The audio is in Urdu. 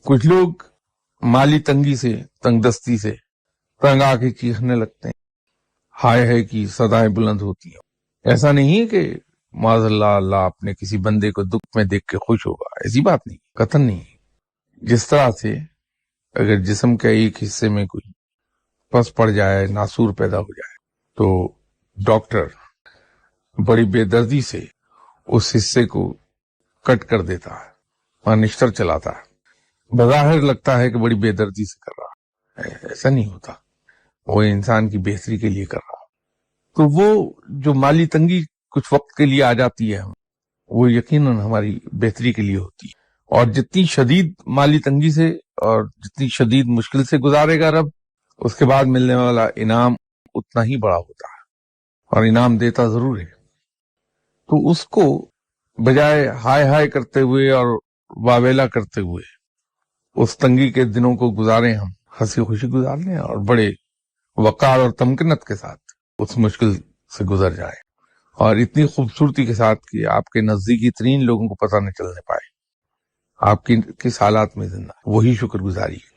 کچھ لوگ مالی تنگی سے، تنگ دستی سے تنگ آ کے چیخنے لگتے ہیں، ہائے ہائے کی صدائیں بلند ہوتی ہیں۔ ایسا نہیں کہ معاذ اللہ اللہ اپنے کسی بندے کو دکھ میں دیکھ کے خوش ہوگا، ایسی بات نہیں، قطعاً نہیں۔ جس طرح سے اگر جسم کے ایک حصے میں کوئی پس پڑ جائے، ناسور پیدا ہو جائے، تو ڈاکٹر بڑی بے دردی سے اس حصے کو کٹ کر دیتا ہے، مانشتر چلاتا ہے، بظاہر لگتا ہے کہ بڑی بے دردی سے کر رہا ہے، ایسا نہیں ہوتا، وہ انسان کی بہتری کے لیے کر رہا ہے۔ تو وہ جو مالی تنگی کچھ وقت کے لیے آ جاتی ہے، وہ یقیناً ہماری بہتری کے لیے ہوتی ہے، اور جتنی شدید مالی تنگی سے اور جتنی شدید مشکل سے گزارے گا رب، اس کے بعد ملنے والا انعام اتنا ہی بڑا ہوتا ہے، اور انعام دیتا ضرور ہے۔ تو اس کو بجائے ہائے ہائے کرتے ہوئے اور واویلا کرتے ہوئے اس تنگی کے دنوں کو گزاریں، ہم ہنسی خوشی گزار لیں اور بڑے وقار اور تمکنت کے ساتھ اس مشکل سے گزر جائیں، اور اتنی خوبصورتی کے ساتھ کہ آپ کے نزدیکی ترین لوگوں کو پتہ نہ چلنے پائے آپ کی کس حالات میں زندہ، وہی شکر گزاری ہے۔